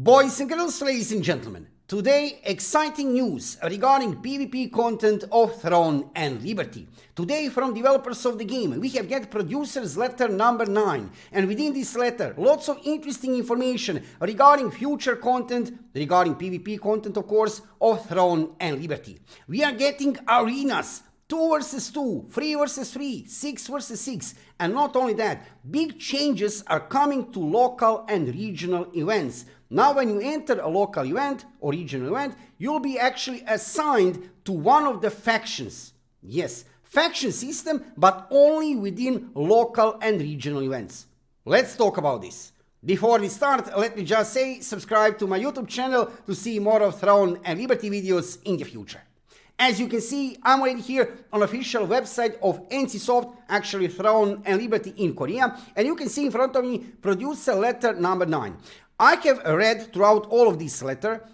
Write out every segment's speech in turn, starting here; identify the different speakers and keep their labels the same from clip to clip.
Speaker 1: Boys and girls, ladies and gentlemen, today exciting news regarding PvP content of Throne and Liberty. Today from developers of the game we have get producers letter number 9, and within this letter lots of interesting information regarding future content, regarding PvP content of course, of Throne and Liberty. We are getting arenas, 2 versus 2, 3 versus 3, 6 versus 6, and not only that, big changes are coming to local and regional events. Now when you enter a local event or regional event, you'll be actually assigned to one of the factions. Yes, faction system, but only within local and regional events. Let's talk about this. Before we start, let me just say, subscribe to my YouTube channel to see more of Throne and Liberty videos in the future. As you can see, I'm already here on official website of NCSoft, actually Throne and Liberty in Korea, and you can see in front of me producer letter number 9. I have read throughout all of this letter,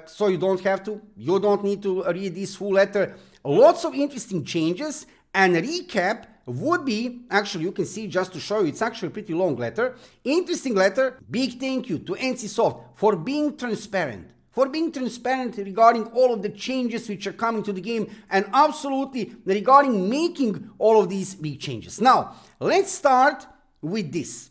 Speaker 1: so you don't need to read this full letter. Lots of interesting changes, and recap would be, actually you can see just to show you, it's actually a pretty long letter. Interesting letter, big thank you to NCSoft for being transparent. Regarding all of the changes which are coming to the game, and absolutely regarding making all of these big changes. Now, let's start with this.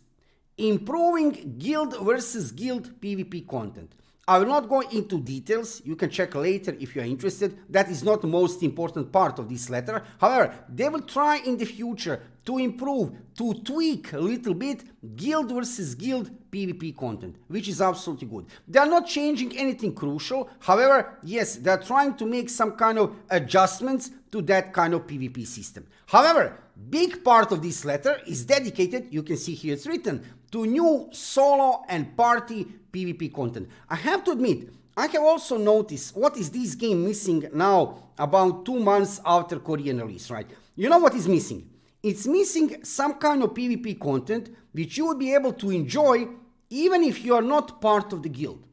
Speaker 1: Improving guild versus guild PvP content. I will not go into details, you can check later if you are interested. That is not the most important part of this letter. However, they will try in the future to improve, to tweak a little bit guild versus guild PvP content, which is absolutely good. They are not changing anything crucial. However, yes, they are trying to make some kind of adjustments to that kind of PvP system. However, big part of this letter is dedicated, you can see here it's written, to new solo and party PvP content. I have to admit, I have also noticed what is this game missing now about 2 months after Korean release, right? You know what is missing? It's missing some kind of PvP content which you would be able to enjoy even if you are not part of the guild.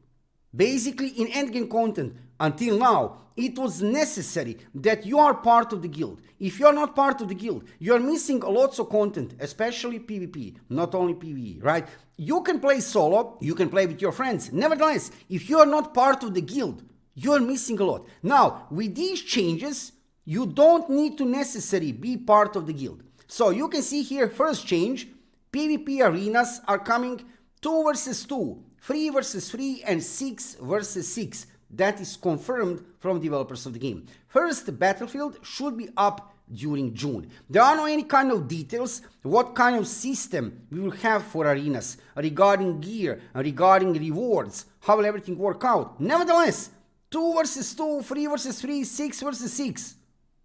Speaker 1: Basically, in endgame content, until now, it was necessary that you are part of the guild. If you are not part of the guild, you are missing lots of content, especially PvP, not only PvE, right? You can play solo, you can play with your friends. Nevertheless, if you are not part of the guild, you are missing a lot. Now, with these changes, you don't need to necessarily be part of the guild. So you can see here, first change, PvP arenas are coming 2 versus 2, 3 versus 3, and 6 versus 6. That is confirmed from developers of the game. First battlefield should be up during June. There are no any kind of details what kind of system we will have for arenas, regarding gear, regarding rewards, how will everything work out. Nevertheless, 2 versus 2, 3 versus 3, 6 versus 6.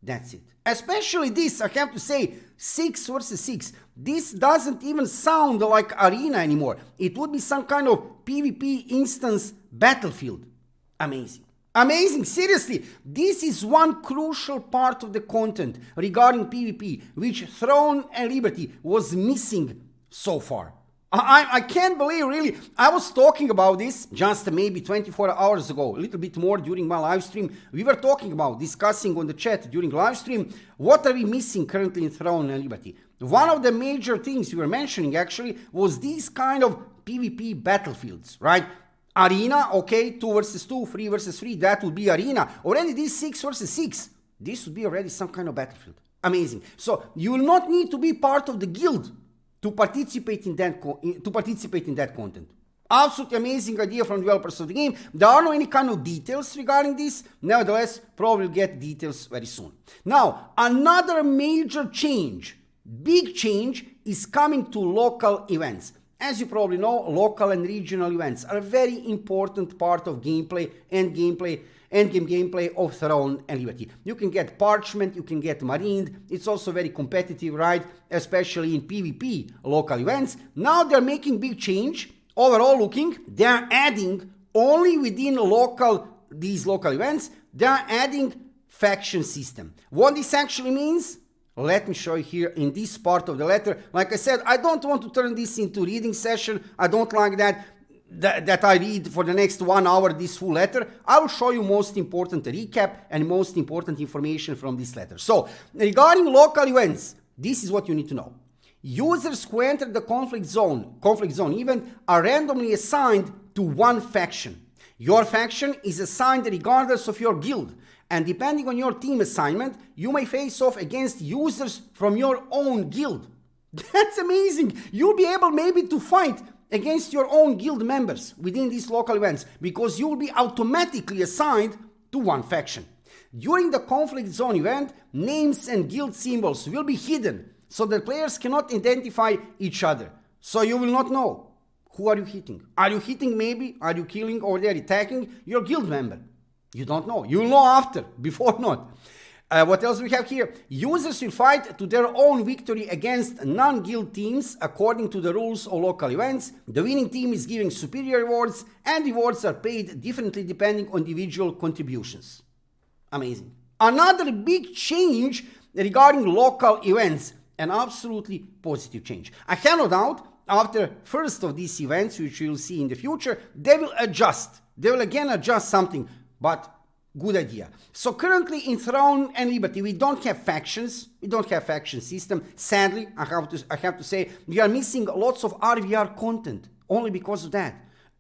Speaker 1: That's it. Especially this, I have to say, 6 versus 6. This doesn't even sound like arena anymore. It would be some kind of PvP instance battlefield. Amazing. Amazing, seriously. This is one crucial part of the content regarding PvP, which Throne and Liberty was missing so far. I can't believe, really. I was talking about this just maybe 24 hours ago, a little bit more during my live stream. We were talking about, discussing on the chat during live stream, what are we missing currently in Throne and Liberty. One of the major things we were mentioning actually was these kind of PvP battlefields, right? Arena, okay, 2 versus 2, 3 versus 3, that would be arena. Already this 6 versus 6, this would be already some kind of battlefield. Amazing. So you will not need to be part of the guild to participate in that content. Absolutely amazing idea from developers of the game. There are no any kind of details regarding this. Nevertheless, probably get details very soon. Now, another major change, big change, is coming to local events. As you probably know, local and regional events are a very important part of gameplay and endgame gameplay of Throne and Liberty. You can get Parchment, you can get Marined. It's also very competitive, right? Especially in PvP local events. Now they're making big change. Overall looking, they're adding only within these local events, they're adding faction system. What this actually means? Let me show you here in this part of the letter. Like I said, I don't want to turn this into reading session. I don't like that I read for the next 1 hour this full letter. I will show you most important recap and most important information from this letter. So, regarding local events, this is what you need to know. Users who enter the conflict zone event are randomly assigned to one faction. Your faction is assigned regardless of your guild, and depending on your team assignment, you may face off against users from your own guild. That's amazing! You'll be able maybe to fight against your own guild members within these local events because you will be automatically assigned to one faction. During the conflict zone event, names and guild symbols will be hidden so that players cannot identify each other. So you will not know who are you hitting. Are you hitting maybe? Are you killing or they're attacking your guild member? You don't know. You will know after, before not. What else we have here? Users will fight to their own victory against non-guild teams according to the rules of local events. The winning team is given superior rewards, and rewards are paid differently depending on individual contributions. Amazing. Another big change regarding local events, an absolutely positive change. I have no doubt after first of these events, which we will see in the future, they will adjust. They will again adjust something, but good idea. So currently in Throne and Liberty, we don't have factions. We don't have faction system. Sadly, I have to say, we are missing lots of RVR content only because of that.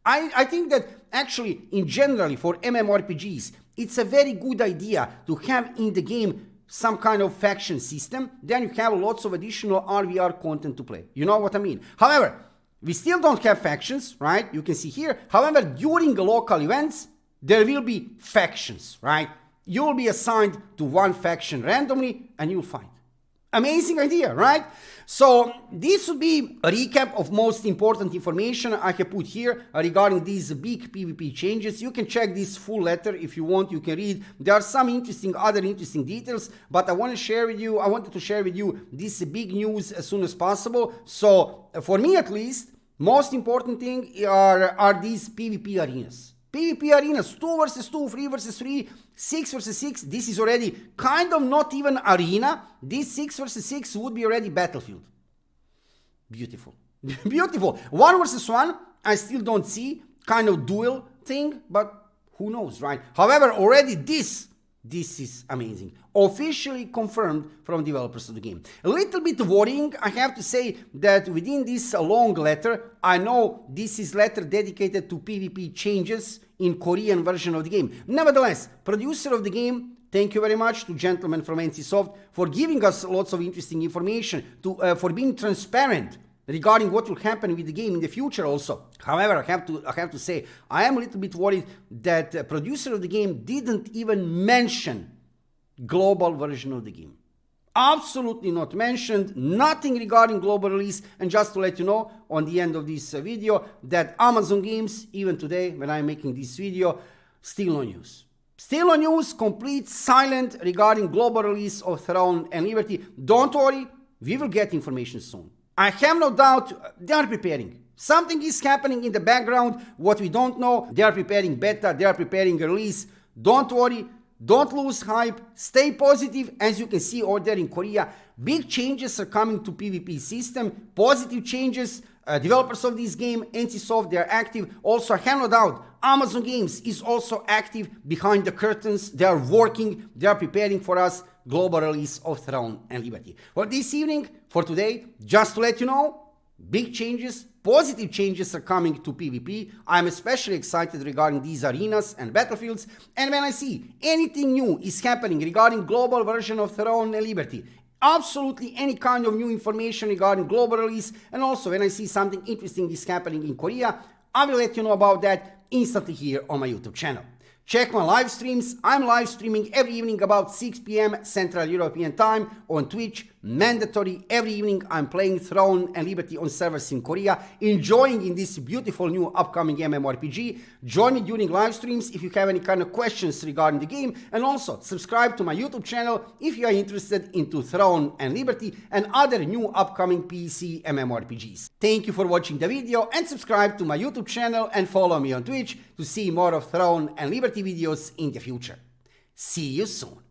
Speaker 1: I think that actually, in generally, for MMORPGs, it's a very good idea to have in the game some kind of faction system. Then you have lots of additional RVR content to play. You know what I mean? However, we still don't have factions, right? You can see here. However, during the local events, there will be factions, right? You will be assigned to one faction randomly and you'll fight. Amazing idea, right? So this would be a recap of most important information I have put here regarding these big PvP changes. You can check this full letter if you want. You can read. There are some other interesting details, but I wanted to share with you this big news as soon as possible. So for me at least, most important thing are these PvP arenas. PvP arenas, 2 versus 2, 3 versus 3, 6 versus 6. This is already kind of not even arena. This 6 versus 6 would be already battlefield. Beautiful. Beautiful. 1 versus 1, I still don't see kind of duel thing, but who knows, right? However, already this is amazing. Officially confirmed from developers of the game. A little bit worrying, I have to say that within this long letter, I know this is letter dedicated to PvP changes in Korean version of the game. Nevertheless, producer of the game, thank you very much to gentlemen from NCSoft for giving us lots of interesting information, for being transparent regarding what will happen with the game in the future also. However, I have to say, I am a little bit worried that the producer of the game didn't even mention global version of the game. Absolutely not mentioned, nothing regarding global release. And just to let you know, on the end of this video, that Amazon Games, even today when I'm making this video, still no news. Still no news, complete silent regarding global release of Throne and Liberty. Don't worry, we will get information soon. I have no doubt they are preparing. Something is happening in the background, what we don't know. They are preparing beta, they are preparing a release. Don't worry, don't lose hype, stay positive. As you can see over there in Korea, big changes are coming to PvP system, positive changes. Developers of this game, NCSoft, they are active. Also, I have no doubt, Amazon Games is also active behind the curtains. They are working, they are preparing for us global release of Throne and Liberty. Well, this evening, for today, just to let you know, big changes, positive changes are coming to PvP. I'm especially excited regarding these arenas and battlefields. And when I see anything new is happening regarding global version of Throne and Liberty, absolutely any kind of new information regarding global release, and also when I see something interesting is happening in Korea, I will let you know about that instantly here on my YouTube channel. Check my live streams. I'm live streaming every evening about 6 p.m. Central European Time on Twitch. Mandatory. Every evening I'm playing Throne and Liberty on servers in Korea, enjoying in this beautiful new upcoming MMORPG. Join me during live streams if you have any kind of questions regarding the game, and also subscribe to my YouTube channel if you are interested into Throne and Liberty and other new upcoming PC MMORPGs. Thank you for watching the video, and subscribe to my YouTube channel and follow me on Twitch to see more of Throne and Liberty videos in the future. See you soon.